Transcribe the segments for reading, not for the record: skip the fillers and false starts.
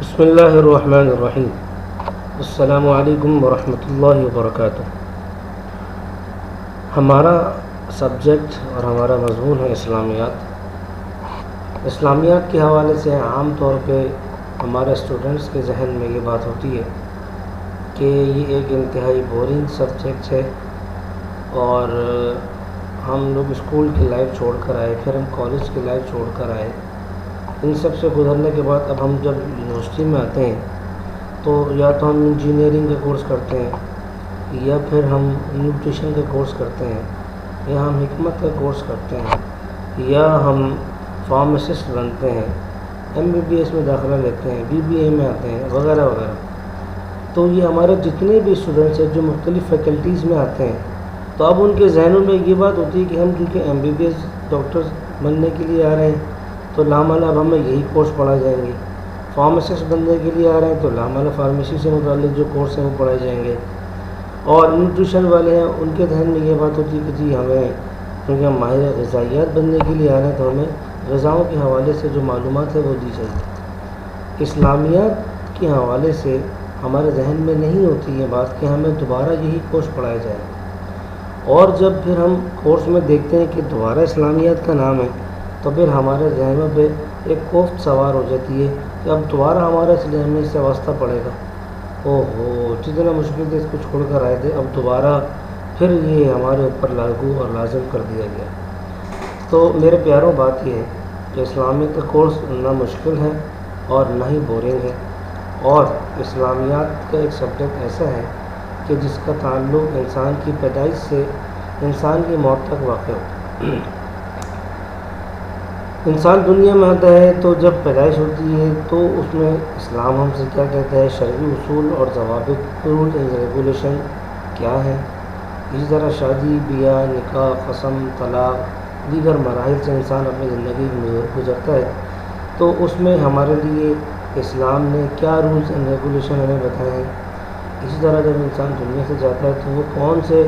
بسم اللہ الرحمن الرحیم۔ السلام علیکم ورحمۃ اللہ وبرکاتہ۔ ہمارا سبجیکٹ اور ہمارا مضمون ہے اسلامیات۔ اسلامیات کے حوالے سے عام طور پہ ہمارے اسٹوڈنٹس کے ذہن میں یہ بات ہوتی ہے کہ یہ ایک انتہائی بورنگ سبجیکٹ ہے، اور ہم لوگ اسکول کی لائف چھوڑ کر آئے، پھر ہم کالج کی لائف چھوڑ کر آئے، ان سب سے گزرنے کے بعد اب ہم جب یونیورسٹی میں آتے ہیں تو یا تو ہم انجینئرنگ کا کورس کرتے ہیں، یا پھر ہم نیوٹریشن کا کورس کرتے ہیں، یا ہم حکمت کا کورس کرتے ہیں، یا ہم فارماسسٹ بنتے ہیں، MBBS میں داخلہ لیتے ہیں، BBA میں آتے ہیں، وغیرہ وغیرہ۔ تو یہ ہمارے جتنے بھی اسٹوڈنٹس ہیں جو مختلف فیکلٹیز میں آتے ہیں، تو اب ان کے ذہنوں میں یہ بات ہوتی ہے کہ ہم کیونکہ MBBS ڈاکٹر بننے کے لیے آ رہے ہیں تو لامال اب ہمیں یہی کورس پڑھائے جائیں گے، فارماسسٹ بننے کے لیے آ رہے ہیں تو لامال فارمیسی سے متعلق جو کورس ہیں وہ پڑھائے جائیں گے، اور نیوٹریشن والے ہیں ان کے ذہن میں یہ بات ہوتی ہے کہ جی ہمیں کیونکہ ہم ماہر غذائیات بننے کے لیے آ رہے ہیں تو ہمیں غذاؤں کے حوالے سے جو معلومات ہے وہ دی جائے۔ اسلامیات کے حوالے سے ہمارے ذہن میں نہیں ہوتی یہ بات کہ ہمیں دوبارہ یہی کورس پڑھایا جائے، اور جب پھر ہم کورس میں دیکھتے ہیں کہ دوبارہ اسلامیات کا نام ہے تو پھر ہمارے ذہنوں پہ ایک کوفت سوار ہو جاتی ہے کہ اب دوبارہ ہمارا اس ذہن میں سے واسطہ پڑے گا، اوہو جتنا مشکل سے اس کو چھوڑ کر آئے تھے اب دوبارہ پھر یہ ہمارے اوپر لاگو اور لازم کر دیا گیا۔ تو میرے پیاروں بات یہ ہے کہ اسلامیات کا کورس نہ مشکل ہے اور نہ ہی بورنگ ہے، اور اسلامیات کا ایک سبجیکٹ ایسا ہے کہ جس کا تعلق انسان کی پیدائش سے انسان کی موت تک واقع ہوتا ہے۔ انسان دنیا میں آتا ہے تو جب پیدائش ہوتی ہے تو اس میں اسلام ہم سے کیا کہتا ہے، شرعی اصول اور ضوابط، رول اینڈ ریگولیشن کیا ہے، اسی طرح شادی، بیاہ، نکاح، قسم، طلاق، دیگر مراحل سے انسان اپنی زندگی میں گزرتا ہے، تو اس میں ہمارے لیے اسلام نے کیا رولز اینڈ ریگولیشن ہمیں بتائے ہیں۔ اسی طرح جب انسان دنیا سے جاتا ہے تو وہ کون سے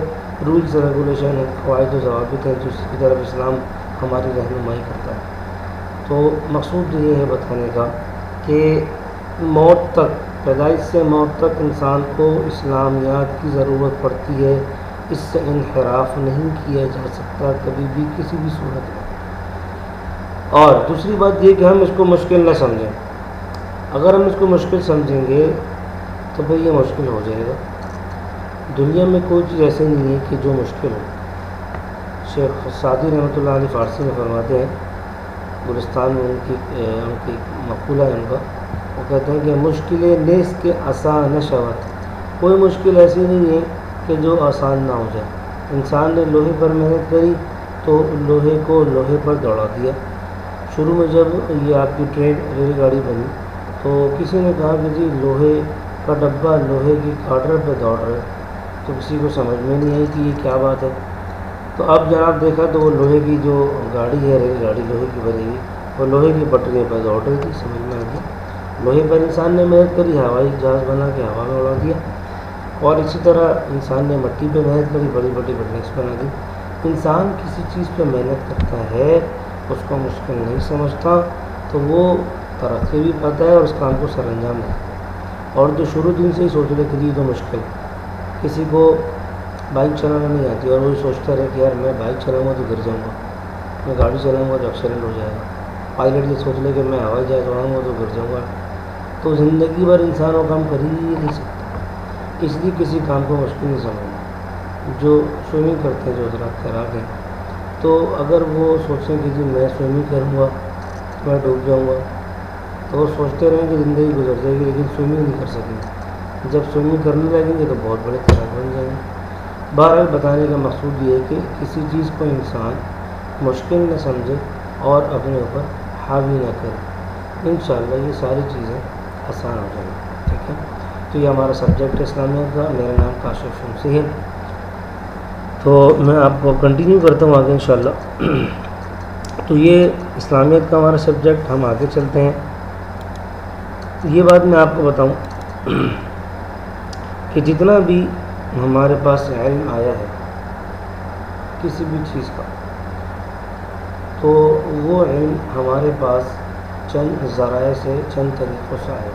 رولز ریگولیشن ہیں، قواعد و ضوابط ہیں جس کی طرف اسلام ہماری رہنمائی کرتا ہے۔ تو مقصود یہ ہے بتانے کا کہ موت تک، پیدائش سے موت تک انسان کو اسلامیات کی ضرورت پڑتی ہے، اس سے انحراف نہیں کیا جا سکتا کبھی بھی کسی بھی صورت میں۔ اور دوسری بات یہ کہ ہم اس کو مشکل نہ سمجھیں، اگر ہم اس کو مشکل سمجھیں گے تو پھر یہ مشکل ہو جائے گا۔ دنیا میں کوئی چیز ایسی نہیں ہے کہ جو مشکل ہو۔ شیخ سعدی رحمۃ اللہ علیہ فارسی میں فرماتے ہیں، گلستان میں ان کی مقولہ ہے ان کا، وہ کہتے ہیں کہ مشکل نیس کے آسان نشوت، کوئی مشکل ایسی نہیں ہے کہ جو آسان نہ ہو جائے۔ انسان نے لوہے پر محنت کری تو لوہے کو لوہے پر دوڑا دیا۔ شروع میں جب یہ آپ کی ٹرین ریل گاڑی بنی تو کسی نے کہا کہ جی لوہے کا ڈبہ لوہے کی کارڈر پہ دوڑ رہے، تو کسی کو سمجھ میں نہیں آئی کہ یہ کیا بات ہے۔ تو اب جناب دیکھا تو وہ لوہے کی جو گاڑی ہے، ریل گاڑی لوہے کی بنی ہوئی، وہ لوہے کی پٹریوں پر دوڑ رہی تھی، سمجھ میں آ گیا۔ لوہے پر انسان نے محنت کری، ہوائی جہاز بنا کے ہوا میں اڑا دیا، اور اسی طرح انسان نے مٹی پہ محنت کری، بڑی بڑی بلڈنگس بنا دی۔ انسان کسی چیز پہ محنت کرتا ہے، اس کو مشکل نہیں سمجھتا تو وہ ترقی بھی پاتا ہے اور اس کام کو سر انجام دیتا ہے۔ اور جو شروع دن سے ہی سوچ لے کہ یہ تو مشکل، کسی کو بائک چلانا نہیں آتی اور وہی سوچتا رہے کہ یار میں بائک چلاؤں گا تو گر جاؤں گا، میں گاڑی چلاؤں گا تو ایکسیڈنٹ ہو جائے گا، پائلٹ یہ سوچ لے کہ میں ہوائی جہاز اڑاؤں گا تو گر جاؤں گا، تو زندگی بھر انسان وہ کام کر ہی نہیں سکتا۔ اس لیے کسی کام کو مشکل نہیں سمجھنا۔ جو سوئمنگ کرتے ہیں، جو حضرات تیراک ہیں، تو اگر وہ سوچیں کہ جی میں سوئمنگ کروں گا میں ڈوب جاؤں گا تو وہ سوچتے رہیں کہ زندگی گزر جائے گی لیکن سوئمنگ نہیں کر سکیں گے۔ جب سوئمنگ کرنے لگیں گے تو بہت بڑے تیراک بن جائیں گے۔ بہرحال بتانے کا مقصود یہ ہے کہ کسی چیز کو انسان مشکل نہ سمجھے اور اپنے اوپر حاوی نہ کرے، انشاءاللہ یہ ساری چیزیں آسان ہو جائیں گی، ٹھیک ہے۔ تو یہ ہمارا سبجیکٹ اسلامیات کا، میرا نام کاشف شمسی ہے، تو میں آپ کو کنٹینیو کرتا ہوں آگے انشاءاللہ۔ تو یہ اسلامیات کا ہمارا سبجیکٹ، ہم آگے چلتے ہیں۔ یہ بات میں آپ کو بتاؤں کہ جتنا بھی ہمارے پاس علم آیا ہے کسی بھی چیز کا، تو وہ علم ہمارے پاس چند ذرائع سے، چند طریقوں سے آیا ہے۔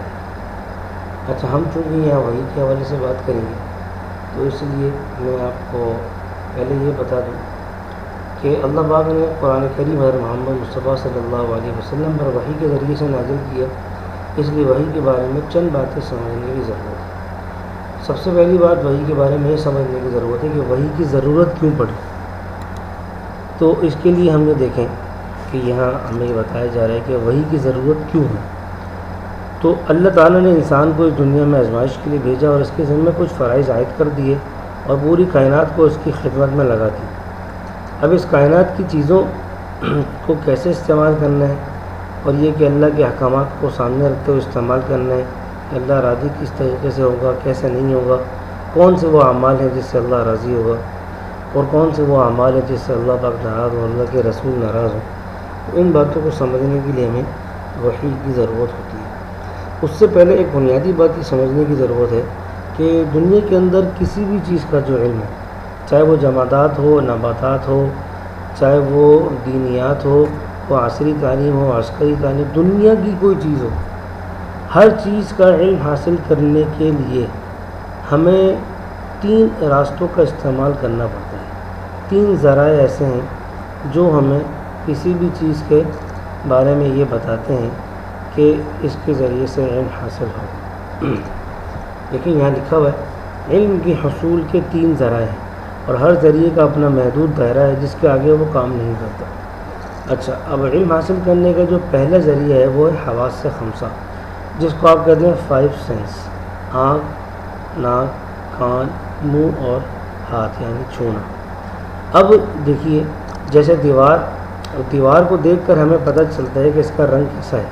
اچھا، ہم چونکہ یہاں وحی کے حوالے سے بات کریں گے تو اس لیے میں آپ کو پہلے یہ بتا دوں کہ اللہ پاک نے قرآن کریم حضرت محمد مصطفیٰ صلی اللہ علیہ وسلم پر وحی کے ذریعے سے نازل کیا، اس لیے وحی کے بارے میں چند باتیں سمجھنے کی ضرورت ہے۔ سب سے پہلی بات وحی کے بارے میں یہ سمجھنے کی ضرورت ہے کہ وحی کی ضرورت کیوں پڑی۔ تو اس کے لیے ہم یہ دیکھیں کہ یہاں ہمیں یہ بتایا جا رہا ہے کہ وحی کی ضرورت کیوں ہے۔ تو اللہ تعالیٰ نے انسان کو اس دنیا میں آزمائش کے لیے بھیجا اور اس کے ذمہ کچھ فرائض عائد کر دیے اور پوری کائنات کو اس کی خدمت میں لگا دی۔ اب اس کائنات کی چیزوں کو کیسے استعمال کرنا ہے، اور یہ کہ اللہ کے احکامات کو سامنے رکھتے ہوئے استعمال کرنا ہے کہ اللہ راضی کس طریقے سے ہوگا، کیسے نہیں ہوگا، کون سے وہ اعمال ہیں جس سے اللہ راضی ہوگا اور کون سے وہ اعمال ہیں جس سے اللہ پاک ناراض ہو، اللہ کے رسول ناراض ہوں۔ ان باتوں کو سمجھنے کے لیے ہمیں وحی کی ضرورت ہوتی ہے۔ اس سے پہلے ایک بنیادی بات یہ سمجھنے کی ضرورت ہے کہ دنیا کے اندر کسی بھی چیز کا جو علم ہے، چاہے وہ جمادات ہو، نباتات ہو، چاہے وہ دینیات ہو، وہ عصری تعلیم ہو، عسکری تعلیم، دنیا کی کوئی چیز ہو، ہر چیز کا علم حاصل کرنے کے لیے ہمیں 3 راستوں کا استعمال کرنا پڑتا ہے۔ 3 ذرائع ایسے ہیں جو ہمیں کسی بھی چیز کے بارے میں یہ بتاتے ہیں کہ اس کے ذریعے سے علم حاصل ہو۔ لیکن یہاں لکھا ہوا ہے علم کی حصول کے 3 ذرائع ہیں اور ہر ذریعے کا اپنا محدود دائرہ ہے جس کے آگے وہ کام نہیں کرتا۔ اچھا، اب علم حاصل کرنے کا جو پہلا ذریعہ ہے وہ ہے حواس خمسہ، جس کو آپ کہتے ہیں 5 سینس، آنکھ، ناک، کان، منہ اور ہاتھ، یعنی چھونا۔ اب دیکھیے، جیسے دیوار کو دیکھ کر ہمیں پتہ چلتا ہے کہ اس کا رنگ کیسا ہے،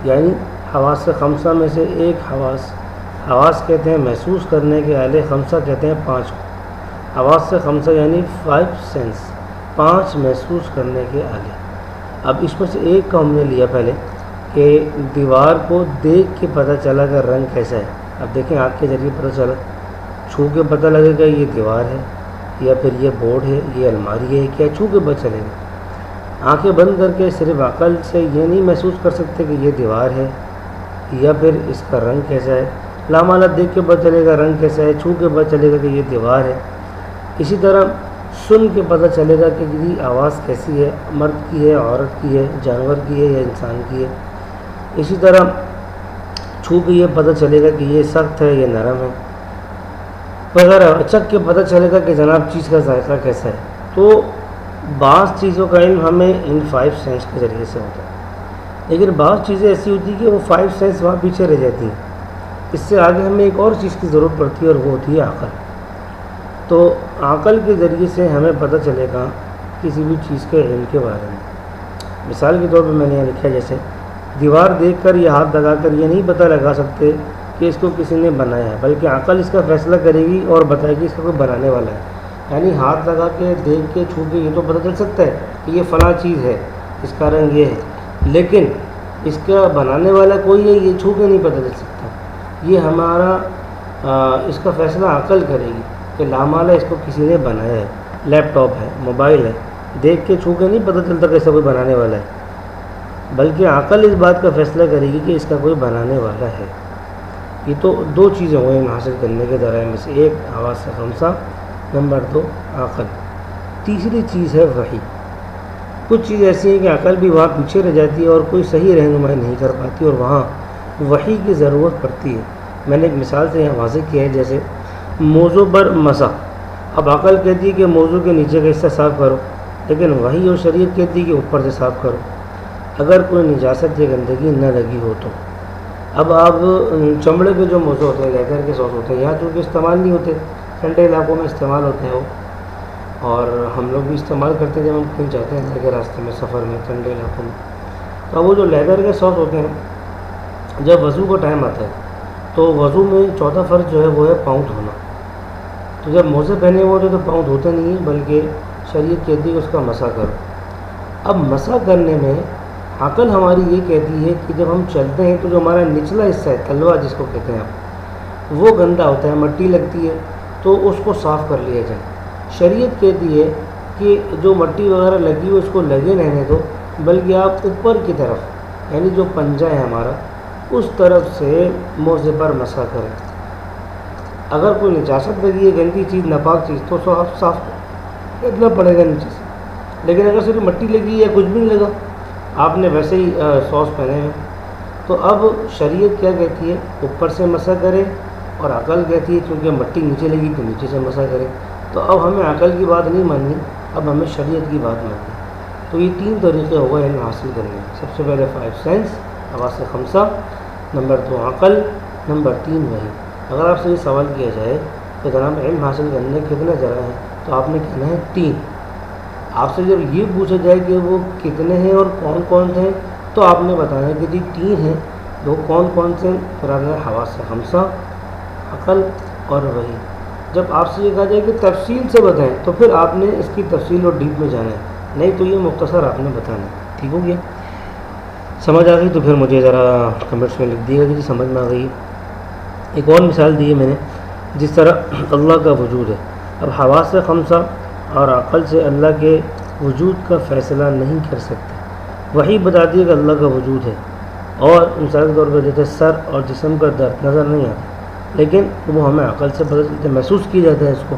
یعنی حواس خمسہ میں سے ایک حواس کہتے ہیں محسوس کرنے کے آلے، خمسہ کہتے ہیں 5 کو۔ حواس خمسہ یعنی 5 سینس، 5 محسوس کرنے کے آلے۔ اب اس میں سے ایک کا ہم نے لیا پہلے کہ دیوار کو دیکھ کے پتہ چلا کہ رنگ کیسا ہے۔ اب دیکھیں، آنکھ کے ذریعے پتہ چلا، چھو کے پتہ لگے گا یہ دیوار ہے یا پھر یہ بورڈ ہے، یہ الماری ہے، کیا چھو کے پتہ چلے گا۔ آنکھیں بند کر کے صرف عقل سے یہ نہیں محسوس کر سکتے کہ یہ دیوار ہے یا پھر اس کا رنگ کیسا ہے۔ لامالہ دیکھ کے پتہ چلے گا رنگ کیسا ہے، چھو کے پتہ چلے گا کہ یہ دیوار ہے۔ اسی طرح سن کے پتہ چلے گا کہ یہ آواز کیسی ہے، مرد کی ہے، عورت کی ہے، جانور کی ہے یا انسان کی ہے۔ اسی طرح چھو کے یہ پتہ چلے گا کہ یہ سخت ہے یا نرم ہے وغیرہ۔ چکھ کے پتہ چلے گا کہ جناب چیز کا ذائقہ کیسا ہے۔ تو بعض چیزوں کا علم ہمیں ان 5 سینس کے ذریعے سے ہوتا ہے، لیکن بعض چیزیں ایسی ہوتی ہیں کہ وہ 5 سینس وہاں پیچھے رہ جاتی ہیں۔ اس سے آگے ہمیں ایک اور چیز کی ضرورت پڑتی ہے اور وہ ہوتی ہے عقل۔ تو عقل کے ذریعے سے ہمیں پتہ چلے گا کسی بھی چیز کے علم کے بارے میں۔ مثال کے طور پہ میں نے یہاں لکھا ہے، جیسے دیوار دیکھ کر یا ہاتھ لگا کر یہ نہیں پتہ لگا سکتے کہ اس کو کسی نے بنایا ہے، بلکہ عقل اس کا فیصلہ کرے گی اور بتائے گی اس کا کوئی بنانے والا ہے۔ یعنی ہاتھ لگا کے، دیکھ کے، چھو کے یہ تو پتہ چل سکتا ہے کہ یہ فلاں چیز ہے، اس کا رنگ یہ ہے، لیکن اس کا بنانے والا کوئی ہے یہ چھو کے نہیں پتہ چل سکتا۔ یہ ہمارا اس کا فیصلہ عقل کرے گی کہ لامالہ اس کو کسی نے بنایا ہے۔ لیپ ٹاپ ہے، موبائل ہے، دیکھ کے چھو کے نہیں پتہ چلتا کہ ایسا کوئی بنانے والا ہے، بلکہ عقل اس بات کا فیصلہ کرے گی کہ اس کا کوئی بنانے والا ہے۔ یہ تو 2 چیزیں ہوئیں علم حاصل کرنے کے ذرائع میں سے، ایک حواس خمسہ، نمبر 2 عقل۔ تیسری چیز ہے وحی۔ کچھ چیز ایسی ہیں کہ عقل بھی وہاں پیچھے رہ جاتی ہے اور کوئی صحیح رہنمائی نہیں کر پاتی اور وہاں وحی کی ضرورت پڑتی ہے۔ میں نے ایک مثال سے یہاں واضح کیا ہے، جیسے موضوع پر مسح۔ اب عقل کہتی ہے کہ موضوع کے نیچے کا حصہ صاف کرو، لیکن وحی اور شریعت کہتی ہے کہ اوپر سے صاف کرو، اگر کوئی نجاست یا گندگی نہ لگی ہو تو۔ اب آپ چمڑے کے جو موضوع ہوتے ہیں، لیدر کے سوس ہوتے ہیں، یہاں چونکہ استعمال نہیں ہوتے، ٹھنڈے علاقوں میں استعمال ہوتے ہیں وہ، اور ہم لوگ بھی استعمال کرتے ہیں جب ہم کہیں جاتے ہیں اندر کے راستے میں، سفر میں، ٹھنڈے علاقوں میں۔ تو وہ جو لیدر کے سوس ہوتے ہیں، جب وضو کا ٹائم آتا ہے تو وضو میں چوتھا فرض جو ہے وہ ہے پاؤں دھونا۔ تو جب موزے پہنے ہوئے تو پاؤں دھوتے نہیں ہیں، بلکہ شریعت کہتی ہے کہ اس کا مسح کرو۔ اب مسح کرنے میں عقل ہماری یہ کہتی ہے کہ جب ہم چلتے ہیں تو جو ہمارا نچلا حصہ ہے، تلوا جس کو کہتے ہیں آپ، وہ گندا ہوتا ہے، مٹی لگتی ہے، تو اس کو صاف کر لیا جائے۔ شریعت کہتی ہے کہ جو مٹی وغیرہ لگی ہو اس کو لگے رہنے دو، بلکہ آپ اوپر کی طرف، یعنی جو پنجہ ہے ہمارا، اس طرف سے موزے پر مسح کرے۔ اگر کوئی نجاست لگی ہے، گندی چیز، ناپاک چیز، تو صاف کرنا پڑے گا نیچے سے۔ لیکن اگر صرف مٹی لگی ہے، کچھ بھی نہیں لگا، آپ نے ویسے ہی سوس پہنے ہیں، تو اب شریعت کیا کہتی ہے؟ اوپر سے مسح کرے، اور عقل کہتی ہے چونکہ مٹی نیچے لگی تو نیچے سے مسح کرے۔ تو اب ہمیں عقل کی بات نہیں ماننی، اب ہمیں شریعت کی بات ماننی۔ تو یہ 3 طریقے ہو گئے علم حاصل کرنے کے۔ سب سے پہلے 5 سینس، حواس خمسہ، نمبر 2 عقل، نمبر 3 وحی۔ اگر آپ سے یہ سوال کیا جائے کہ جناب علم حاصل کرنے کتنے ذرائع ہیں، تو آپ نے کہنا ہے 3۔ آپ سے جب یہ پوچھا جائے کہ وہ کتنے ہیں اور کون کون تھے، تو آپ نے بتانا ہے کہ جی 3 ہیں، وہ کون کون سے؟ پھر آپ نے حواس خمسہ، عقل اور وحی۔ جب آپ سے یہ کہا جائے کہ تفصیل سے بتائیں، تو پھر آپ نے اس کی تفصیل اور ڈیپ میں جانا ہے، نہیں تو یہ مختصر آپ نے بتانا ہے۔ ٹھیک ہو گیا؟ سمجھ آ گئی تو پھر مجھے ذرا کمنٹس میں لکھ دیے گا کہ جی سمجھ میں آ گئی۔ ایک اور مثال دی ہے میں نے، جس طرح اللہ کا وجود ہے۔ اب حواس خمسہ اور عقل سے اللہ کے وجود کا فیصلہ نہیں کر سکتے۔ وحی بتاتی ہے کہ اللہ کا وجود ہے، اور مثال کے طور پر جیسے سر اور جسم کا درد نظر نہیں آتا، لیکن وہ ہمیں عقل سے پتہ چلتا ہے، محسوس کی جاتا ہے اس کو۔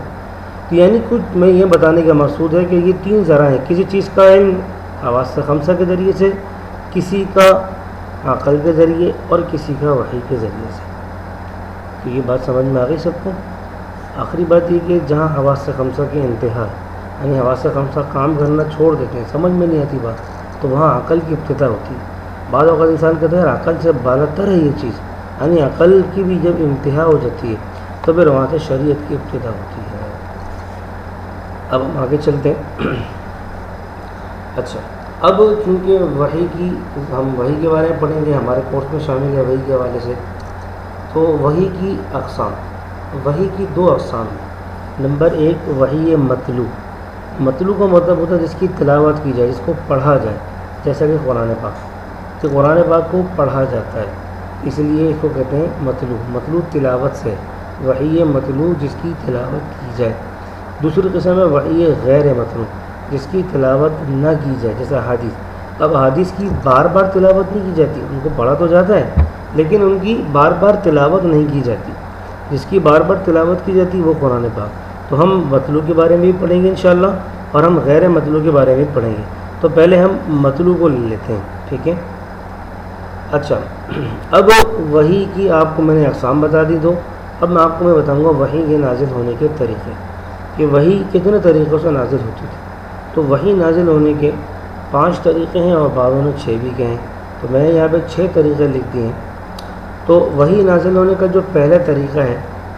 تو یعنی کچھ میں یہ بتانے کا مقصود ہے کہ یہ 3 ذرائع ہیں، کسی چیز کا علم حواس خمسہ کے ذریعے سے، کسی کا عقل کے ذریعے، اور کسی کا وحی کے ذریعے سے۔ تو یہ بات سمجھ میں آ گئی سب کو؟ آخری بات یہ کہ جہاں حواس خمسہ کی انتہا، یعنی حواس خمسہ کام کرنا چھوڑ دیتے ہیں، سمجھ میں نہیں آتی بات، تو وہاں عقل کی ابتدا ہوتی ہے۔ بعض اوقات انسان کہتا ہے عقل سے بالاتر ہے یہ چیز، یعنی عقل کی بھی جب انتہا ہو جاتی ہے تو پھر وہاں سے شریعت کی ابتدا ہوتی ہے۔ اب ہم آگے چلتے ہیں۔ اچھا، اب چونکہ وحی کی، ہم وحی کے بارے میں پڑھیں گے، ہمارے کورس میں شامل ہے وحی کے حوالے سے، تو وحی کی اقسام، وحی کی 2 اقسام ہیں۔ نمبر 1 وحی مطلوع۔ مطلوع کا مطلب ہوتا ہے جس کی تلاوت کی جائے، جس کو پڑھا جائے، جیسا کہ قرآن پاک، کہ قرآن پاک کو پڑھا جاتا ہے، اس لیے اس کو کہتے ہیں مطلوع۔ مطلوع تلاوت سے، وحی مطلوع جس کی تلاوت کی جائے۔ دوسری قسم ہے وحی غیر مطلوع، جس کی تلاوت نہ کی جائے، جیسا حدیث۔ اب حدیث کی بار بار تلاوت نہیں کی جاتی، ان کو پڑھا تو جاتا ہے لیکن ان کی بار بار تلاوت نہیں کی جاتی۔ جس کی بار بار تلاوت کی جاتی وہ قرآن پاک۔ تو ہم مطلوع کے بارے میں بھی پڑھیں گے انشاءاللہ، اور ہم غیر مطلوع کے بارے میں بھی پڑھیں گے۔ تو پہلے ہم مطلوع کو لے لیتے ہیں، ٹھیک ہے؟ اچھا، اب وحی کی آپ کو میں نے اقسام بتا دی دو، اب میں آپ کو بتاؤں گا وحی کے نازل ہونے کے طریقے، کہ وحی کتنے طریقوں سے نازل ہوتی تھی۔ تو وحی نازل ہونے کے 5 طریقے ہیں، اور بعضوں نے 6 بھی کہے ہیں، تو میں نے یہاں پہ 6 طریقے لکھ دیے ہیں۔ تو وحی نازل ہونے کا جو پہلا طریقہ ہے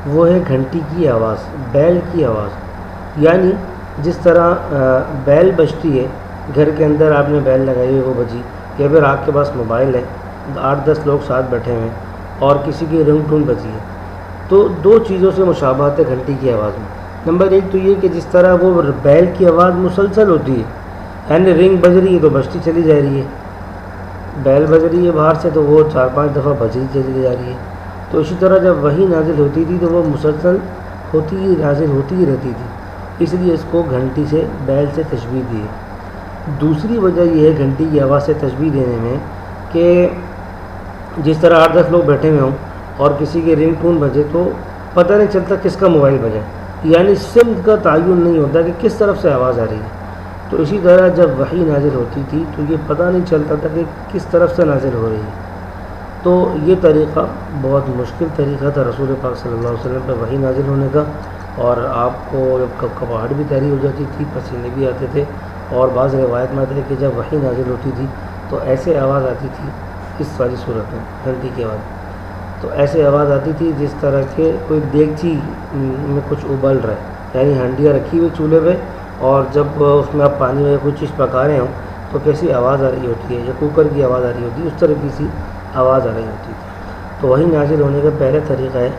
وہ ہے گھنٹی کی آواز، بیل کی آواز۔ یعنی جس طرح بیل بجتی ہے، گھر کے اندر آپ نے بیل لگائی ہوئی وہ بجی، یا پھر آپ کے پاس موبائل ہے، 8-10 لوگ ساتھ بیٹھے ہوئے ہیں اور کسی کی رنگ ٹون بجی ہے، تو 2 چیزوں سے مشابہت ہے گھنٹی کی آواز میں۔ نمبر 1 تو یہ کہ جس طرح وہ بیل کی آواز مسلسل ہوتی ہے، یعنی رنگ بج رہی ہے تو بجتی چلی جا رہی ہے، بیل بج رہی ہے باہر سے تو وہ 4-5 دفعہ بجتی چلی جا رہی ہے۔ تو اسی طرح جب وحی نازل ہوتی تھی تو وہ مسلسل نازل ہوتی ہی رہتی تھی، اس لیے اس کو گھنٹی سے، بیل سے تشبیہ دی ہے۔ دوسری وجہ یہ ہے گھنٹی کی آواز سے تشبیہ دینے میں کہ جس طرح 8-10 لوگ بیٹھے ہوئے ہوں اور کسی کے رنگ ٹون بجے تو پتہ نہیں چلتا کس کا موبائل بجا، یعنی سمت کا تعین نہیں ہوتا کہ کس طرف سے آواز آ رہی ہے۔ تو اسی طرح جب وحی نازل ہوتی تھی تو یہ پتہ نہیں چلتا تھا کہ کس طرف سے نازل ہو رہی ہے۔ تو یہ طریقہ بہت مشکل طریقہ تھا رسول پاک صلی اللہ علیہ وسلم پہ وحی نازل ہونے کا، اور آپ کو گھبراہٹ بھی طاری ہو جاتی تھی، پسینے بھی آتے تھے، اور بعض روایت میں آتا ہے کہ جب وحی نازل ہوتی تھی تو ایسے آواز آتی تھی، اس والی صورت میں گھنٹی کی آواز، تو ایسے آواز آتی تھی جس طرح کے کوئی دیگچی میں کچھ ابل رہا ہے، یعنی ہنڈیاں رکھی ہوئی چولہے پہ، اور جب اس میں آپ پانی میں کوئی چیز پکا رہے ہوں تو کیسی آواز آ رہی ہوتی ہے، یا کوکر کی آواز آ رہی ہوتی ہے، اس طرح کی سی آواز آ رہی ہوتی تھی۔ تو وحی نازل ہونے کا پہلا طریقہ ہے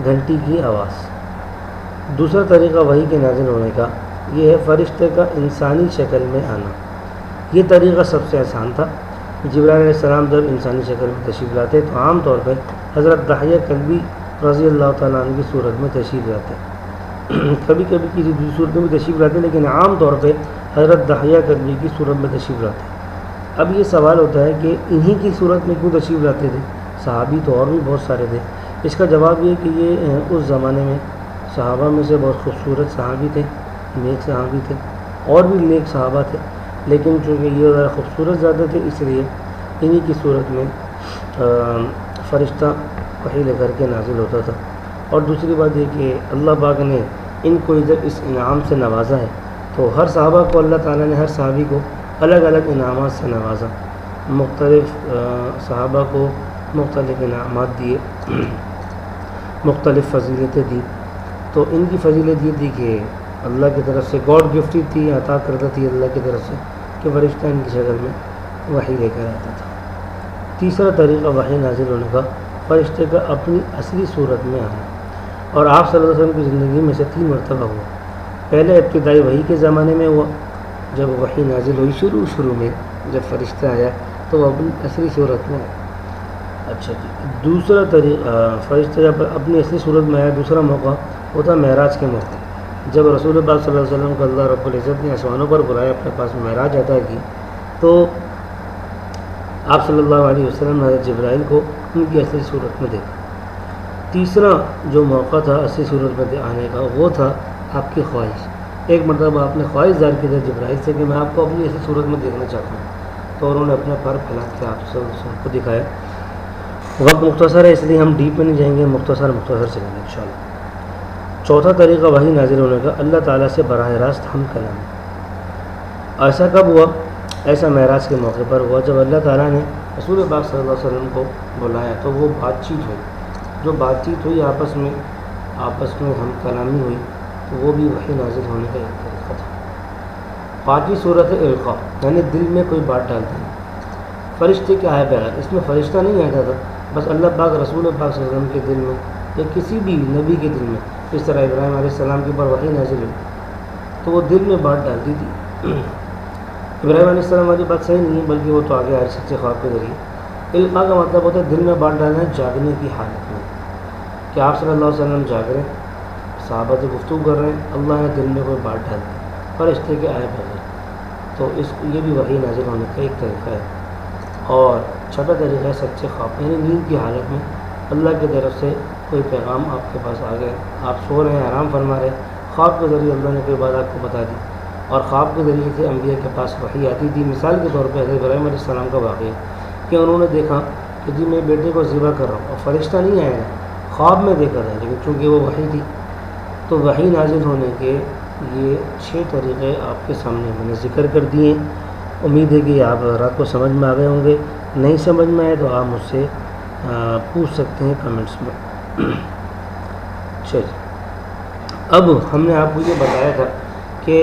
گھنٹی کی آواز۔ دوسرا طریقہ وحی کے نازل ہونے کا یہ ہے فرشتے کا انسانی شکل میں آنا۔ یہ طریقہ سب سے آسان تھا۔ جبرائیل علیہ السلام جب انسانی شکل میں تشریف لاتے تو عام طور پہ حضرت دحیہ کلبی رضی اللہ تعالیٰ عنہ کی صورت میں تشریف لاتے، کبھی کبھی کسی دوسری صورت میں بھی تشریف لاتے، لیکن عام طور پہ حضرت دحیہ کلبی کی صورت میں تشریف لاتے۔ اب یہ سوال ہوتا ہے کہ انہی کی صورت میں کیوں تشریف لاتے تھے، صحابی تو اور بھی بہت سارے تھے. اس کا جواب یہ کہ یہ اس زمانے میں صحابہ میں سے بہت خوبصورت صحابی تھے، نیک صحابی تھے، اور بھی نیک صحابہ تھے، لیکن چونکہ یہ ذرا خوبصورت زیادہ تھے اس لیے انہی کی صورت میں فرشتہ وحی لے کر کے نازل ہوتا تھا. اور دوسری بات یہ کہ اللہ پاک نے ان کو جب اس انعام سے نوازا ہے تو ہر صحابہ کو اللہ تعالیٰ نے ہر صحابی کو الگ الگ انعامات سے نوازا. مختلف صحابہ کو مختلف انعامات دیے، مختلف فضیلتیں دی. تو ان کی فضیلت یہ تھی کہ اللہ کی طرف سے گاڈ گفٹ تھی، عطا کردہ تھی اللہ کی طرف سے کہ فرشتہ ان کی شکل میں وحی لے کر آتا تھا. تیسرا طریقہ وحی نازل ہونے کا فرشتے کا اپنی اصلی صورت میں آنا، اور آپ صلی اللہ علیہ وسلم کی زندگی میں سے 3 مرتبہ ہوا. پہلے ابتدائی وحی کے زمانے میں ہوا جب وحی نازل ہوئی شروع میں جب فرشتہ آیا تو وہ اپنی اصلی صورت میں آیا. اچھا جی، دوسرا طریقہ فرشتہ جب اپنی اصلی صورت میں آیا، دوسرا موقع ہوتا معراج کے موقع، جب رسول اللہ صلی اللہ علیہ وسلم کو اللہ رب العزت نے آسمانوں پر بلایا، اپنے پاس معراج عطا کی، تو آپ صلی اللہ علیہ وسلم نے حضرت جبرائیل کو ان کی اصلی صورت میں دیکھا. تیسرا جو موقع تھا اصلی صورت میں آنے کا وہ تھا آپ کی خواہش. ایک مرتبہ آپ نے خواہش ظاہر کی تھی جبرائیل سے کہ میں آپ کو اپنی اصلی صورت میں دیکھنا چاہتا ہوں، تو انہوں نے اپنا پر پھیلا کے آپ صلی اللہ علیہ وسلم کو دکھایا. وقت مختصر ہے اس لیے ہم ڈیپ میں نہیں جائیں گے، مختصر چلیں گے انشاءاللہ. چوتھا طریقہ وحی نازل ہونے کا اللہ تعالیٰ سے براہ راست ہم کلام. ایسا کب ہوا؟ ایسا معراج کے موقع پر ہوا جب اللہ تعالیٰ نے رسول پاک صلی اللہ علیہ وسلم کو بلایا تو وہ بات چیت ہوئی. جو بات چیت ہوئی آپس میں ہم کلامی ہوئی، تو وہ بھی وحی نازل ہونے کا ایک طریقہ تھا. 5ویں صورت ہے القاء، یعنی دل میں کوئی بات ڈال دینا. فرشتے کے آئے بغیر، اس میں فرشتہ نہیں آتا تھا، بس اللہ پاک رسول پاک صلی اللہ علیہ وسلم کے دل میں یا کسی بھی نبی کے دل میں، اس طرح ابراہیم علیہ السلام کے اوپر وحی نازل ہوئی تو وہ دل میں بات ڈال دی تھی. ابراہیم علیہ السلام والی بات صحیح نہیں ہے، بلکہ وہ تو آگے آئے سچے خواب کے ذریعے. القاء کا مطلب ہوتا ہے دل میں بات ڈالنا ہے جاگنے کی حالت میں، کہ آپ صلی اللہ علیہ وسلم جاگ رہے ہیں، صحابہ سے گفتگو کر رہے ہیں، اللہ نے دل میں کوئی بات ڈال دی فرشتے کے آئے بغیر، تو یہ بھی وحی نازل ہونے کا ایک طریقہ ہے. اور چھٹا طریقہ ہے سچے خواب، یعنی نیند کی حالت میں اللہ کی طرف سے کوئی پیغام آپ کے پاس آ گیا، آپ سو رہے ہیں، آرام فرما رہے ہیں، خواب کے ذریعے اللہ نے کوئی بات آپ کو بتا دی. اور خواب کے ذریعے سے انبیاء کے پاس وحی آتی تھی. مثال کے طور پہ حضرت ابراہیم علیہ السلام کا واقعہ کہ انہوں نے دیکھا کہ جی میں بیٹے کو ذبح کر رہا ہوں اور فرشتہ نہیں آیا ہے، خواب میں دیکھا تھا، لیکن چونکہ وہ وحی تھی تو وحی نازل ہونے کے یہ 6 طریقے آپ کے سامنے میں نے ذکر کر دیے ہیں. امید ہے کہ آپ رات کو سمجھ میں آ گئے ہوں گے. نہیں سمجھ میں آئے تو آپ مجھ سے پوچھ سکتے ہیں کمنٹس میں. چلیے، اب ہم نے آپ کو یہ بتایا تھا کہ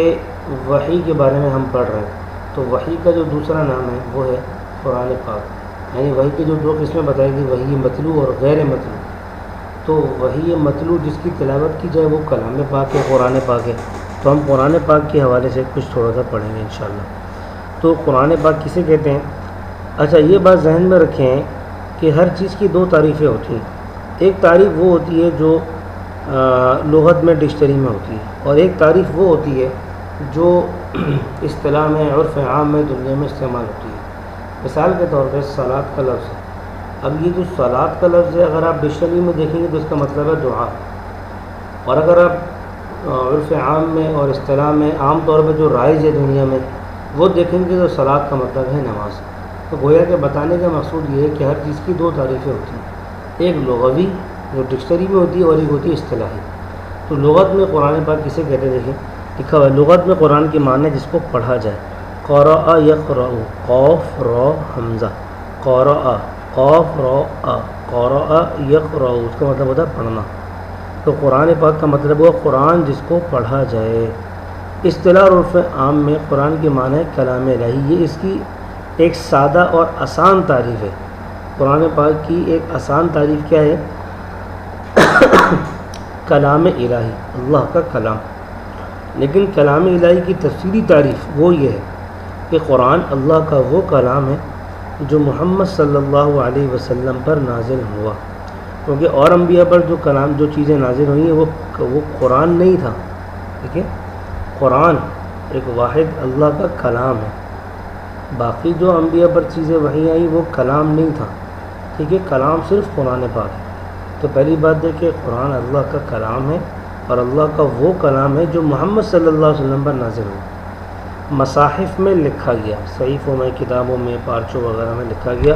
وحی کے بارے میں ہم پڑھ رہے ہیں، تو وحی کا جو دوسرا نام ہے وہ ہے قرآن پاک. یعنی وحی کی جو 2 قسمیں بتائی گئی، وحی مطلوع اور غیر مطلوع. تو وحی مطلوع جس کی تلاوت کی جائے وہ کلام پاک ہے، قرآن پاک ہے. تو ہم قرآن پاک کے حوالے سے کچھ تھوڑا سا پڑھیں گے انشاءاللہ. تو قرآن پاک کسے کہتے ہیں؟ اچھا، یہ بات ذہن میں رکھیں کہ ہر چیز کی 2 تعریفیں ہوتی ہیں. ایک تعریف وہ ہوتی ہے جو لغت میں ڈکشنری میں ہوتی ہے، اور ایک تعریف وہ ہوتی ہے جو اصطلاح میں عرف عام میں دنیا میں استعمال ہوتی ہے. مثال کے طور پہ صلاۃ کا لفظ ہے. اب یہ جو صلاۃ کا لفظ ہے اگر آپ ڈکشنری میں دیکھیں گے تو اس کا مطلب ہے دعا، اور اگر آپ عرف عام میں اور اصطلاح میں عام طور پہ جو رائج ہے دنیا میں وہ دیکھیں گے تو صلاۃ کا مطلب ہے نماز. تو گویا کہ بتانے کا مقصود یہ ہے کہ ہر چیز کی 2 تعریفیں ہوتی ہیں، ایک لغوی جو ڈکشنری میں ہوتی ہے اور ایک ہوتی ہے اصطلاحی. تو لغت میں قرآن پاک کسے کہتے ہیں؟ دیکھیں لکھا ہوا ہے لغت میں قرآن کے معنی جس کو پڑھا جائے. قرأ یقرأ، قاف را حمزہ، قرأ قاف را آ، قرأ یقرأ، اس کا مطلب ہوتا ہے پڑھنا. تو قرآن پاک کا مطلب ہوا قرآن جس کو پڑھا جائے. اصطلاح اور عرف عام میں قرآن کے معنی ہے کلام الہی. یہ اس کی ایک سادہ اور آسان تعریف ہے. قرآن پاک کی ایک آسان تعریف کیا ہے؟ کلام الہی، اللہ کا کلام. لیکن کلام الہی کی تفصیلی تعریف وہ یہ ہے کہ قرآن اللہ کا وہ کلام ہے جو محمد صلی اللہ علیہ وسلم پر نازل ہوا. کیونکہ اور انبیاء پر جو چیزیں نازل ہوئی ہیں وہ قرآن نہیں تھا. ٹھیک ہے، قرآن ایک واحد اللہ کا کلام ہے. باقی جو انبیاء پر چیزیں وحی آئیں وہ کلام نہیں تھا. ٹھیک ہے، کلام صرف قرآن پاک ہے۔ تو پہلی بات ہے کہ قرآن اللہ کا کلام ہے، اور اللہ کا وہ کلام ہے جو محمد صلی اللہ علیہ وسلم پر نازل ہوا، مصاحف میں لکھا گیا، صحیفوں میں، کتابوں میں، پارچوں وغیرہ میں لکھا گیا،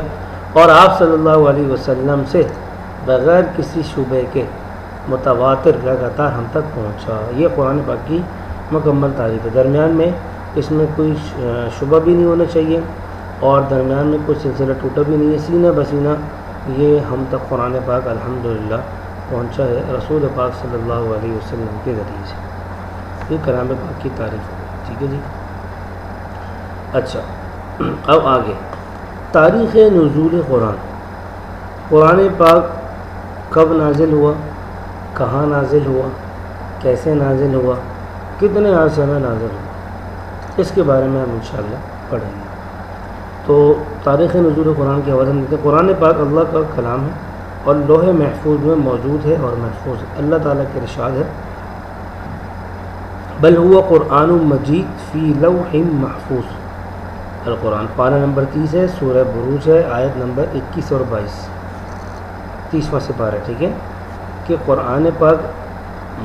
اور آپ صلی اللہ علیہ وسلم سے بغیر کسی شبہ کے متواتر لگاتار ہم تک پہنچا۔ یہ قرآن پاک کی مکمل تعریف ہے۔ درمیان میں اس میں کوئی شبہ بھی نہیں ہونا چاہیے، اور درمیان میں کوئی سلسلہ ٹوٹا بھی نہیں ہے، سینہ بسینہ یہ ہم تک قرآن پاک الحمدللہ پہنچا ہے رسول پاک صلی اللہ علیہ وسلم کے ذریعے سے۔ یہ کلام پاک کی تعریف ہے، ٹھیک ہے جی۔ اچھا، اب آگے تاریخ نزول قرآن۔ قرآن پاک کب نازل ہوا، کہاں نازل ہوا، کیسے نازل ہوا، کتنے عرصے میں نازل ہوا، اس کے بارے میں ہم انشاءاللہ پڑھیں گے۔ تو تاریخ نزول قرآن کے حوالے سے قرآن پاک اللہ کا کلام ہے اور لوح محفوظ میں موجود ہے اور محفوظ ہے۔ اللہ تعالیٰ کے ارشاد ہے بل ہوا قرآن مجید فی لوح محفوظ۔ القرآن پارہ نمبر 30 ہے، سورہ بروج ہے، آیت نمبر 21 اور 22، 30واں سپارہ، ٹھیک ہے، کہ قرآن پاک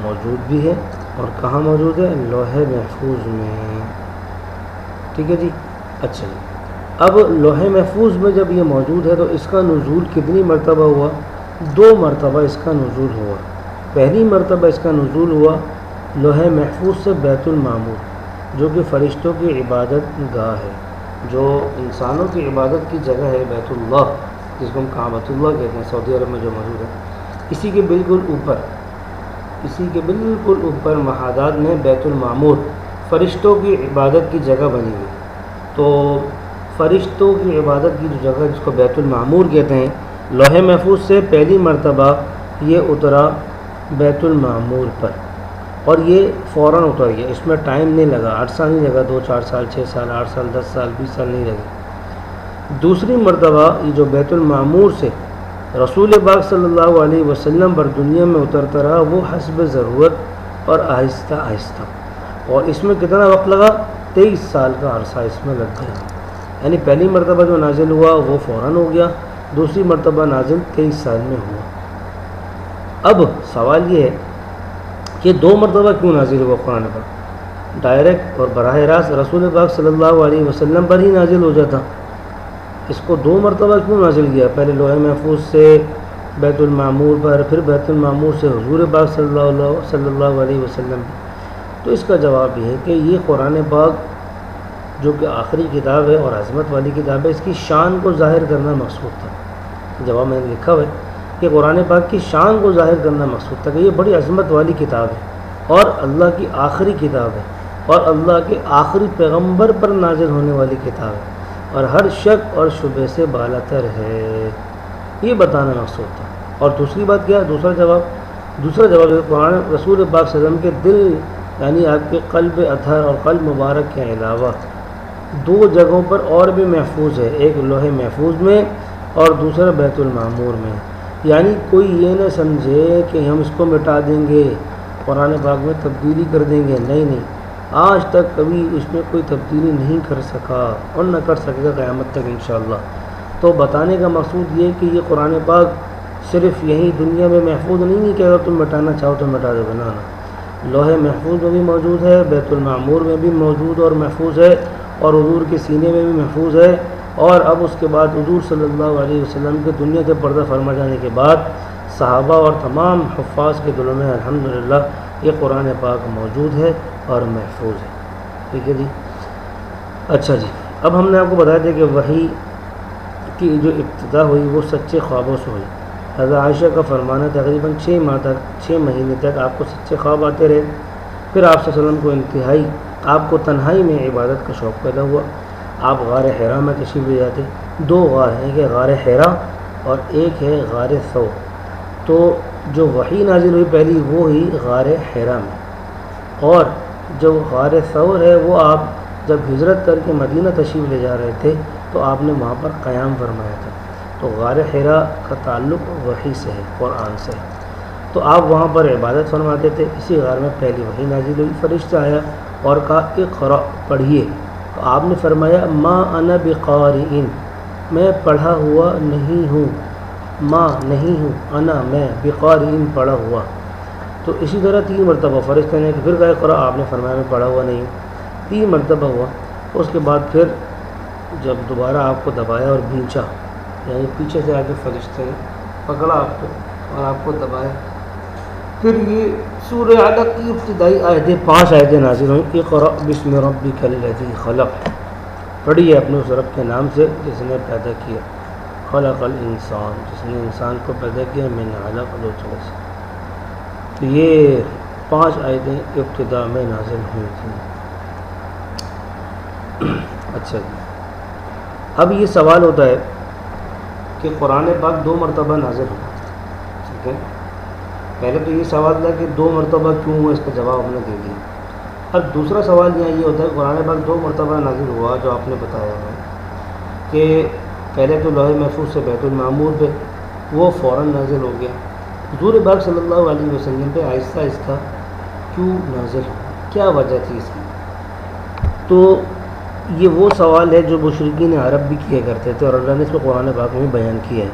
موجود بھی ہے اور کہاں موجود ہے، لوح محفوظ میں، ٹھیک ہے جی۔ اچھا جی، اب لوح محفوظ میں جب یہ موجود ہے تو اس کا نزول کتنی مرتبہ ہوا؟ 2 مرتبہ اس کا نزول ہوا۔ پہلی مرتبہ اس کا نزول ہوا لوح محفوظ سے بیت المعمور، جو کہ فرشتوں کی عبادت گاہ ہے، جو انسانوں کی عبادت کی جگہ ہے، بیت اللہ جس کو ہم کعبۃ اللہ کہتے ہیں، سعودی عرب میں جو موجود ہے، اسی کے بالکل اوپر محاذات میں بیت المعمور فرشتوں کی عبادت کی جگہ بنی ہوئی۔ تو فرشتوں کی عبادت کی جو جگہ جس کو بیت المعمور کہتے ہیں، لوح محفوظ سے پہلی مرتبہ یہ اترا بیت المعمور پر، اور یہ فوراً اتر گیا، اس میں ٹائم نہیں لگا، عرصہ نہیں لگا، 2-4 سال، 6 سال، 8 سال، 10 سال، 20 سال نہیں لگے۔ دوسری مرتبہ یہ جو بیت المعمور سے رسول پاک صلی اللہ علیہ وسلم پر دنیا میں اترتا رہا، وہ حسب ضرورت اور آہستہ آہستہ، اور اس میں کتنا وقت لگا؟ 23 سال کا عرصہ اس میں لگ گیا۔ یعنی پہلی مرتبہ جو نازل ہوا وہ فوراً ہو گیا، دوسری مرتبہ نازل 23 سال میں ہوا۔ اب سوال یہ ہے کہ 2 مرتبہ کیوں نازل ہوا قرآن پاک؟ ڈائریکٹ اور براہ راست رسول پاک صلی اللہ علیہ وسلم پر ہی نازل ہو جاتا، اس کو 2 مرتبہ کیوں نازل کیا؟ پہلے لوح محفوظ سے بیت المعمور پر، پھر بیت المعمور سے حضور پاک صلی اللہ علیہ وسلم پر۔ تو اس کا جواب یہ ہے کہ یہ قرآن پاک جو کہ آخری کتاب ہے اور عظمت والی کتاب ہے، اس کی شان کو ظاہر کرنا مقصود تھا۔ جواب میں نے لکھا ہے کہ قرآن پاک کی شان کو ظاہر کرنا مقصود تھا کہ یہ بڑی عظمت والی کتاب ہے اور اللہ کی آخری کتاب ہے اور اللہ کے آخری پیغمبر پر نازل ہونے والی کتاب ہے اور ہر شک اور شبہ سے بالاتر ہے، یہ بتانا مقصود تھا۔ اور دوسری بات کیا؟ دوسرا جواب ہے قرآن رسول پاک صلی اللہ علیہ وسلم کے دل، یعنی آپ کے قلب اطہر اور قلب مبارک کے علاوہ 2 جگہوں پر اور بھی محفوظ ہے، ایک لوح محفوظ میں اور دوسرا بیت المعمور میں۔ یعنی کوئی یہ نہ سمجھے کہ ہم اس کو مٹا دیں گے، قرآن پاک میں تبدیلی کر دیں گے، نہیں، آج تک کبھی اس میں کوئی تبدیلی نہیں کر سکا اور نہ کر سکے گا قیامت تک انشاءاللہ۔ تو بتانے کا مقصود یہ کہ یہ قرآن پاک صرف یہی دنیا میں محفوظ نہیں ہے کہ اگر تم مٹانا چاہو تو مٹا دو، نہ، لوح محفوظ میں بھی موجود ہے، بیت المعمور میں بھی موجود اور محفوظ ہے، اور حضور کے سینے میں بھی محفوظ ہے، اور اب اس کے بعد حضور صلی اللہ علیہ وسلم کے دنیا سے پردہ فرما جانے کے بعد صحابہ اور تمام حفاظ کے دلوں میں الحمدللہ یہ قرآن پاک موجود ہے اور محفوظ ہے، ٹھیک ہے جی۔ اچھا جی، اب ہم نے آپ کو بتایا تھا کہ وحی کی جو ابتدا ہوئی وہ سچے خوابوں سے ہوئی۔ حضرت عائشہ کا فرمانا تقریباً 6 مہینے تک آپ کو سچے خواب آتے رہے، پھر آپ صلی اللہ علیہ وسلم کو آپ کو تنہائی میں عبادت کا شوق پیدا ہوا، آپ غار حرا میں تشریف لے جاتے۔ 2 غار ہیں، کہ غار حرا اور ایک ہے غار ثور۔ تو جو وحی نازل ہوئی پہلی وہ ہی غار حرا میں، اور جو غار ثور ہے وہ آپ جب ہجرت کر کے مدینہ تشریف لے جا رہے تھے تو آپ نے وہاں پر قیام فرمایا تھا۔ تو غار حرا کا تعلق وحی سے ہے، قرآن سے ہے، تو آپ وہاں پر عبادت فرماتے تھے۔ اسی غار میں پہلی وحی نازل ہوئی، فرشتہ آیا اور کہا اقرأ، پڑھیے۔ تو آپ نے فرمایا ما انا بقارئ، میں پڑھا ہوا نہیں ہوں، ماں نہیں ہوں، انا میں، بقارئ پڑھا ہوا. تو اسی طرح 3 مرتبہ فرشتے نے کہ پھر کہا اقرأ، آپ نے فرمایا میں پڑھا ہوا نہیں ہوں. 3 مرتبہ ہوا. اس کے بعد پھر جب دوبارہ آپ کو دبایا اور بھینچا، یعنی پیچھے سے آگے فرشتے نے پکڑا آپ کو اور آپ کو دبایا. پھر یہ سورہ علق کی ابتدائی آیتیں 5 آیتیں نازل ہوئیں. اقرأ بسم ربک الذی خلق، پڑھیے اپنے اس رب کے نام سے جس نے پیدا کیا. خلق الانسان، جس نے انسان کو پیدا کیا، من علق، لوچڑے سے. تو یہ 5 آیتیں ابتدا میں نازل ہوئی تھیں. اچھا جی، اب یہ سوال ہوتا ہے کہ قرآن پاک 2 مرتبہ نازل ہوا. ٹھیک ہے، پہلے تو یہ سوال تھا کہ 2 مرتبہ کیوں ہوا، اس کا جواب ہم نے دے دیا. اب دوسرا سوال یہاں یہ ہوتا ہے قرآن پاک 2 مرتبہ نازل ہوا جو آپ نے بتایا ہے کہ پہلے تو لوح محفوظ سے بیت المعمور پہ وہ فوراً نازل ہو گیا. حضور پاک صلی اللہ علیہ وسلم پہ آہستہ آہستہ کیوں نازل ہوا، کیا وجہ تھی اس کی؟ تو یہ وہ سوال ہے جو مشرکین عرب بھی کیا کرتے تھے اور اللہ نے اس کو قرآن پاک میں بیان کیا ہے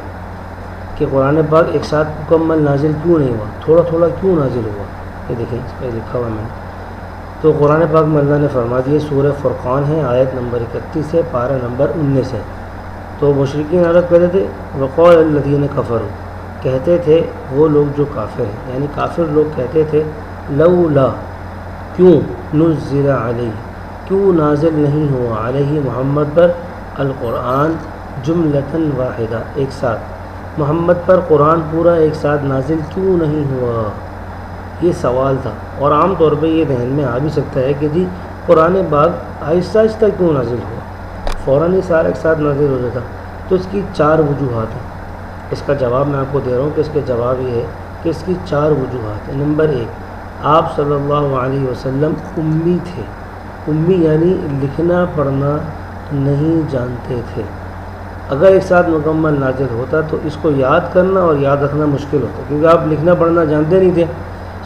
کہ قرآن پاک ایک ساتھ مکمل نازل کیوں نہیں ہوا، تھوڑا تھوڑا کیوں نازل ہوا. یہ دیکھیں اس پہ لکھا ہوا میں نے. تو قرآن پاک میں اللہ نے فرما دیا، سورہ فرقان ہے، آیت نمبر 31 ہے، پارہ نمبر 19 ہے. تو مشرکین عرب کہتے تھے وقال الذین کفروا، کہتے تھے وہ لوگ جو کافر ہیں، یعنی کافر لوگ کہتے تھے لولا، کیوں، نزل علیہ، کیوں نازل نہیں ہوا، علیہ محمد پر، القرآن جملۃ واحدہ، ایک ساتھ، محمد پر قرآن پورا ایک ساتھ نازل کیوں نہیں ہوا. یہ سوال تھا. اور عام طور پہ یہ ذہن میں آ بھی سکتا ہے کہ جی قرآن پاک آہستہ آہستہ کیوں نازل ہوا، فوراً ہی سارا ایک ساتھ نازل ہو جاتا. تو اس کی 4 وجوہات ہیں. اس کا جواب میں آپ کو دے رہا ہوں کہ اس کے جواب یہ ہے کہ اس کی 4 وجوہات ہیں. نمبر 1، آپ صلی اللہ علیہ وسلم امی تھے. امی یعنی لکھنا پڑھنا نہیں جانتے تھے. اگر ایک ساتھ مکمل نازل ہوتا تو اس کو یاد کرنا اور یاد رکھنا مشکل ہوتا، کیونکہ آپ لکھنا پڑھنا جانتے نہیں تھے.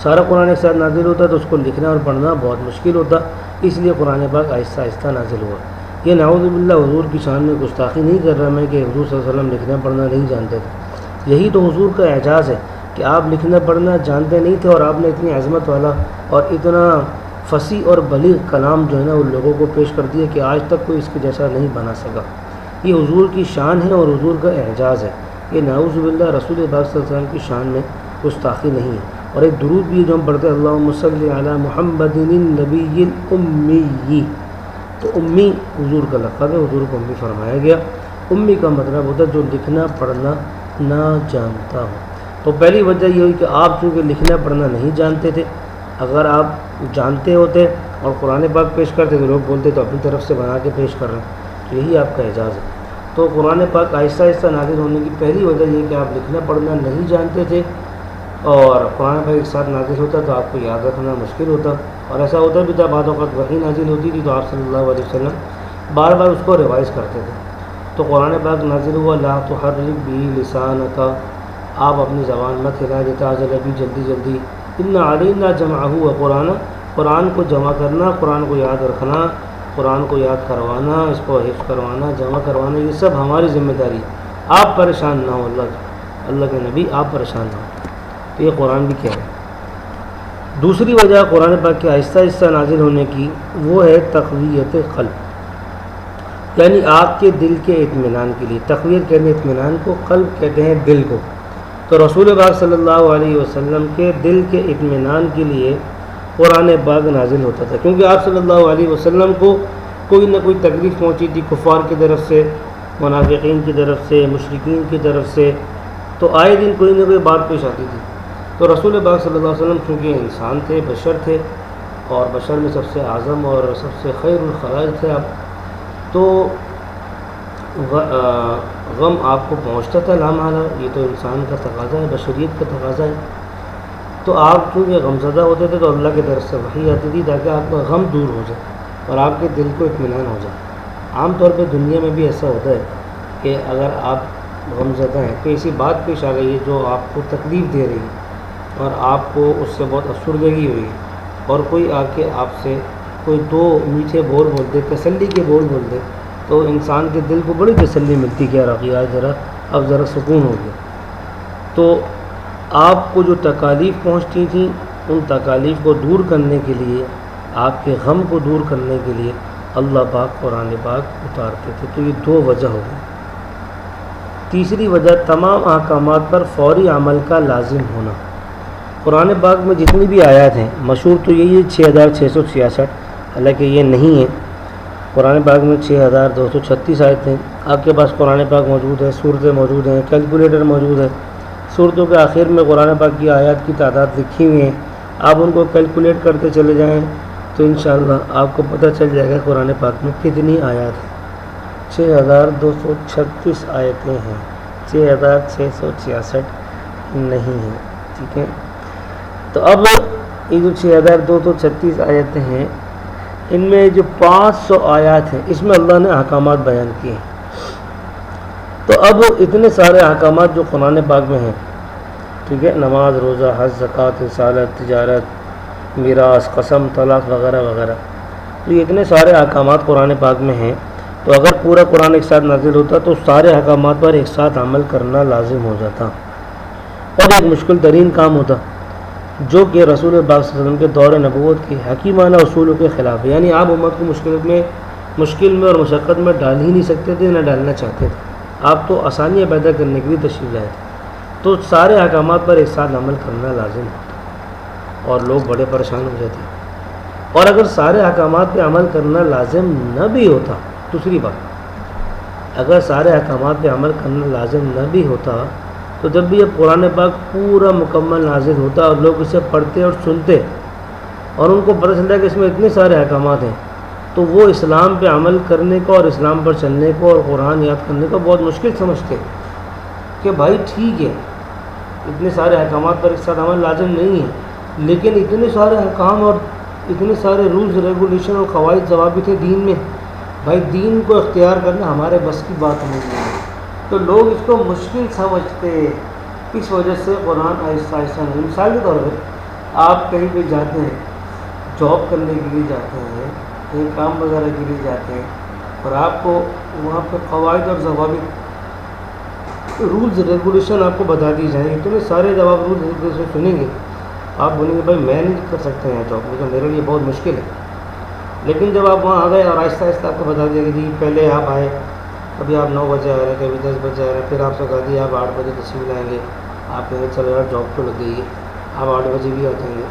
سارا قرآن ایک ساتھ نازل ہوتا تو اس کو لکھنا اور پڑھنا بہت مشکل ہوتا. اس لیے قرآن پاک آہستہ آہستہ نازل ہوا. یہ نعوذ باللہ حضور کی شان میں گستاخی نہیں کر رہا میں کہ حضور صلی اللہ علیہ وسلم لکھنا پڑھنا نہیں جانتے تھے. یہی تو حضور کا اعجاز ہے کہ آپ لکھنا پڑھنا جانتے نہیں تھے اور آپ نے اتنی عظمت والا اور اتنا فصیح اور بلیغ کلام جو ہے نا ان لوگوں کو پیش کر دیا کہ آج تک کوئی اس کے جیسا نہیں بنا سکا. یہ حضور کی شان ہے اور حضور کا اعجاز ہے. یہ نعوذ باللہ رسول پاک صلی اللہ علیہ وسلم کی شان میں گستاخی نہیں ہے. اور ایک درود بھی جو ہم پڑھتے ہیں اللہم صلی علی محمد النبی الامی، تو امی حضور کا لقب ہے، حضور کو امی فرمایا گیا. امی کا مطلب ہوتا ہے جو لکھنا پڑھنا نہ جانتا ہو. تو پہلی وجہ یہ ہوئی کہ آپ چونکہ لکھنا پڑھنا نہیں جانتے تھے. اگر آپ جانتے ہوتے اور قرآن پاک پیش کرتے تو لوگ بولتے تو اپنی طرف سے بنا کے پیش کر رہے ہیں. تو یہی آپ کا اعجاز ہے. تو قرآن پاک آہستہ آہستہ نازل ہونے کی پہلی وجہ یہ کہ آپ لکھنا پڑھنا نہیں جانتے تھے اور قرآن پاک ایک ساتھ نازل ہوتا تو آپ کو یاد رکھنا مشکل ہوتا. اور ایسا ہوتا بھی تھا بعض اوقات وحی نازل ہوتی تھی تو آپ صلی اللہ علیہ وسلم بار بار اس کو ریوائز کرتے تھے. تو قرآن پاک نازل ہوا لا تحرک به لسانک، آپ اپنی زبان مت ہلا دیتا جلدی جلدی. ان علینا جمعہ و قرآن، قرآن کو جمع کرنا، قرآن کو یاد رکھنا، قرآن کو یاد کروانا، اس کو حفظ کروانا، جمع کروانا، یہ سب ہماری ذمہ داری. آپ پریشان نہ ہو، اللہ کے نبی آپ پریشان نہ ہو. تو یہ قرآن بھی کیا ہے. دوسری وجہ قرآن پاک کے آہستہ آہستہ نازل ہونے کی وہ ہے تقویت قلب، یعنی آپ کے دل کے اطمینان کے لیے. تقویت کہتے ہیں اطمینان کو، قلب کہتے ہیں دل کو. تو رسول پاک صلی اللہ علیہ وسلم کے دل کے اطمینان کے لیے قرآن پاک نازل ہوتا تھا، کیونکہ آپ صلی اللہ علیہ وسلم کو کوئی نہ کوئی تکلیف پہنچی تھی کفار کی طرف سے، منافقین کی طرف سے، مشرکین کی طرف سے. تو آئے دن کوئی نہ کوئی بات پیش آتی تھی. تو رسول پاک صلی اللہ علیہ وسلم چونکہ انسان تھے، بشر تھے، اور بشر میں سب سے اعظم اور سب سے خیر الخلائق تھے آپ، تو غم آپ کو پہنچتا تھا لامحالہ. یہ تو انسان کا تقاضا ہے، بشریت کا تقاضا ہے. تو آپ چونکہ غمزدہ ہوتے تھے تو اللہ کی طرف سے وحی آتی تھی تاکہ آپ کا غم دور ہو جائے اور آپ کے دل کو اطمینان ہو جائے. عام طور پہ دنیا میں بھی ایسا ہوتا ہے کہ اگر آپ غمزدہ ہیں تو ایسی بات پیش آ گئی ہے جو آپ کو تکلیف دے رہی ہے اور آپ کو اس سے بہت افسردگی ہوئی اور کوئی آ کے آپ سے کوئی 2 میٹھے بول دے، تسلی کے بول دے، تو انسان کے دل کو بڑی تسلی ملتی کہ یار آج ذرا اب ذرا سکون ہو گیا. تو آپ کو جو تکالیف پہنچتی تھیں ان تکالیف کو دور کرنے کے لیے، آپ کے غم کو دور کرنے کے لیے اللہ پاک قرآن پاک اتارتے تھے۔ تو یہ دو وجہ ہو گئی۔ تیسری وجہ تمام احکامات پر فوری عمل کا لازم ہونا۔ قرآن پاک میں جتنی بھی آیات ہیں، مشہور تو یہی ہے 6666، حالانکہ یہ نہیں ہے۔ قرآن پاک میں 6236 آیتیں ہیں۔ آپ کے پاس قرآن پاک موجود ہے، صورتیں موجود ہیں، کیلکولیٹر موجود ہے۔ صورتوں کے آخر میں قرآن پاک کی آیات کی تعداد لکھی ہوئی ہیں، آپ ان کو کیلکولیٹ کرتے چلے جائیں تو انشاءاللہ آپ کو پتہ چل جائے گا قرآن پاک میں کتنی آیات ہیں۔ 6236 آیتیں ہیں، 6666 نہیں ہیں، ٹھیک ہے۔ تو اب یہ جو 6236 آیتیں ہیں، ان میں جو 500 آیات ہیں اس میں اللہ نے احکامات بیان کیے ہیں۔ تو اب اتنے سارے احکامات جو قرآن پاک میں ہیں، ٹھیک ہے، نماز، روزہ، حج، زکوٰۃ، رسالت، تجارت، میراث، قسم، طلاق وغیرہ وغیرہ، تو یہ اتنے سارے احکامات قرآن پاک میں ہیں۔ تو اگر پورا قرآن ایک ساتھ نازل ہوتا تو سارے احکامات پر ایک ساتھ عمل کرنا لازم ہو جاتا، اور ایک مشکل ترین کام ہوتا جو کہ رسول پاک صلی اللہ علیہ وسلم کے دور نبوت کے حکیمانہ اصولوں کے خلاف ہے۔ یعنی آپ امت کو مشکل میں اور مشقت میں ڈال ہی نہیں سکتے تھے، نہ ڈالنا چاہتے تھے، آپ تو آسانیاں پیدا کرنے کے لیے تشریف لائے تھے۔ تو سارے احکامات پر ایک ساتھ عمل کرنا لازم ہوتا اور لوگ بڑے پریشان ہو جاتے۔ اور اگر سارے احکامات پہ عمل کرنا لازم نہ بھی ہوتا، دوسری بات، اگر سارے احکامات پہ عمل کرنا لازم نہ بھی ہوتا تو جب بھی اب قرآن پاک پورا مکمل نازل ہوتا اور لوگ اسے پڑھتے اور سنتے اور ان کو پتہ چلتا ہے کہ اس میں اتنے سارے احکامات ہیں، تو وہ اسلام پہ عمل کرنے کو اور اسلام پر چلنے کو اور قرآن یاد کرنے کو بہت مشکل سمجھتے کہ بھائی ٹھیک ہے اتنے سارے احکامات پر ایک ساتھ عمل لازم نہیں ہے، لیکن اتنے سارے احکام اور اتنے سارے رولز ریگولیشن اور قواعد ضوابط ہیں دین میں، بھائی دین کو اختیار کرنا ہمارے بس کی بات نہیں ہے۔ تو لوگ اس کو مشکل سمجھتے، اس وجہ سے قرآن آہستہ آہستہ نہیں۔ مثال کے طور پہ آپ کہیں پہ جاتے ہیں، جاب کرنے کے لیے جاتے ہیں، کہیں کام وغیرہ کے لیے جاتے ہیں، اور آپ کو وہاں پہ قواعد اور ضوابط، رولز ریگولیشن آپ کو بتا دی جائیں گے، تو میں سارے جب آپ رولز ریگولیشن سنیں گے آپ بولیں گے بھائی میں نہیں کر سکتا یہاں جاب، لیکن میرے لیے بہت مشکل ہے۔ لیکن جب آپ وہاں آ گئے اور آہستہ آہستہ آپ کو بتا دیا کہ جی پہلے آپ آئے، کبھی آپ 9 بجے آ رہے ہیں، کبھی 10 بجے آ رہے ہیں، پھر آپ سے کہا دیا آپ 8 بجے تشریف لائیں گے، آپ کہیں گے چلو یار جاب تو لگ گئی ہے، آپ 8 بجے بھی آ جائیں گے۔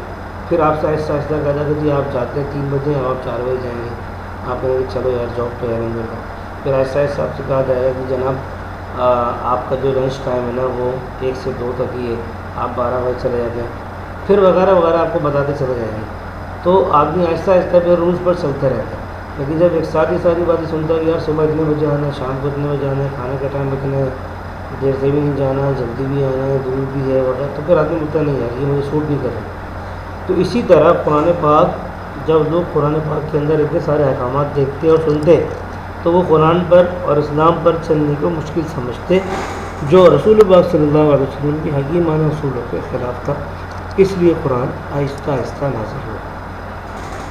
پھر آپ سے آہستہ آہستہ کہا جائے کہ جی آپ جاتے ہیں 3 بجے، اب آپ 4 بجے جائیں گے، آپ کہیں گے چلو یار جاب تو ہے نہیں میرا۔ پھر آہستہ آہستہ آپ سے کہا جائے گا کہ جناب آپ کا جو لنچ ٹائم ہے نا وہ 1 سے 2 تک ہی ہے، آپ 12 بجے چلے جاتے ہیں، پھر وغیرہ وغیرہ آپ کو بتاتے چلے جائیں گے۔ تو آدمی آہستہ آہستہ پھر رولز پر چلتا رہتا ہے، لیکن جب ایک ساتھ ہی ساری باتیں سنتا ہے کہ یار صبح اتنے بجے آنا ہے، شام کو اتنے بجے آنا ہے، کھانے کا ٹائم اتنا ہے، دیر سے بھی نہیں جانا ہے، جلدی بھی آنا ہے، دور بھی ہے وغیرہ، تو پھر آدمی بولتا نہیں یار یہ مجھے سوٹ نہیں کر رہا۔ تو اسی طرح قرآن پاک، جب لوگ قرآن پاک کے اندر اتنے سارے احکامات دیکھتے اور سنتے تو وہ قرآن پر اور اسلام پر چلنے کو مشکل سمجھتے، جو رسول پاک صلی اللہ علیہ وسلم کی حکیمانہ اصولوں کے خلاف تھا، اس لیے قرآن آہستہ آہستہ نازل ہوا۔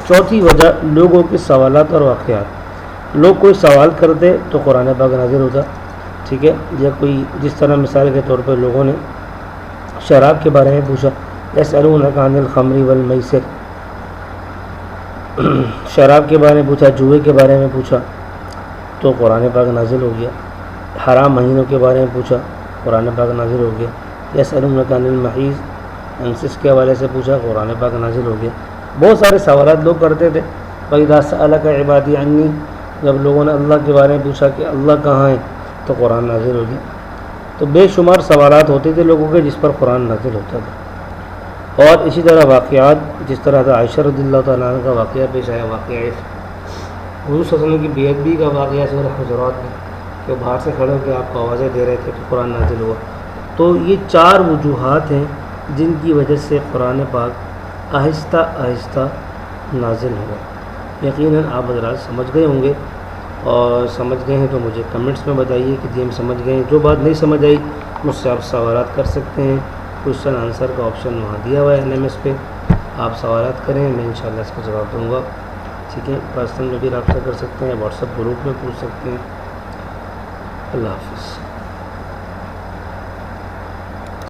چوتھی وجہ لوگوں کے سوالات اور واقعات، لوگ کوئی سوال کرتے تو قرآن پاک نازل ہوتا، ٹھیک ہے، یا کوئی جس طرح مثال کے طور پہ لوگوں نے شراب کے بارے میں پوچھا، یسألونک عن الخمر والمیسر، شراب کے بارے میں پوچھا، جوئے کے بارے میں پوچھا تو قرآن پاک نازل ہو گیا۔ حرام مہینوں کے بارے میں پوچھا، قرآن پاک نازل ہو گیا۔ یسألونک عن المحیض، انسس کے حوالے سے پوچھا، قرآن پاک نازل ہو گیا۔ بہت سارے سوالات لوگ کرتے تھے۔ وَإِذَا سَأَلَكَ عِبَادِي عَنِّي، جب لوگوں نے اللہ کے بارے میں پوچھا کہ اللہ کہاں ہے تو قرآن نازل ہو گیا۔ تو بے شمار سوالات ہوتے تھے لوگوں کے جس پر قرآن نازل ہوتا تھا۔ اور اسی طرح واقعات، جس طرح عائشہ رضی اللہ تعالیٰ عنہ کا واقعہ پیش آیا، واقعہ حضور صلی اللہ علیہ وسلم کی بے ادبی کا واقعہ سورہ حجرات میں، کہ باہر سے کھڑے ہو کے آپ کو آوازیں دے رہے تھے تو قرآن نازل ہوا۔ تو یہ 4 وجوہات ہیں جن کی وجہ سے قرآن پاک آہستہ آہستہ نازل ہوا۔ یقیناً آپ حضرات سمجھ گئے ہوں گے، اور سمجھ گئے ہیں تو مجھے کمنٹس میں بتائیے کہ جی ہم سمجھ گئے ہیں۔ جو بات نہیں سمجھ آئی مجھ سے آپ سوالات کر سکتے ہیں، کوشچن آنسر کا آپشن وہاں دیا ہوا ہے LMS پہ، آپ سوالات کریں، میں انشاءاللہ اس کا جواب دوں گا، ٹھیک ہے۔ پرسنل میں بھی رابطہ کر سکتے ہیں، واٹس ایپ گروپ میں پوچھ سکتے ہیں۔ اللہ حافظ۔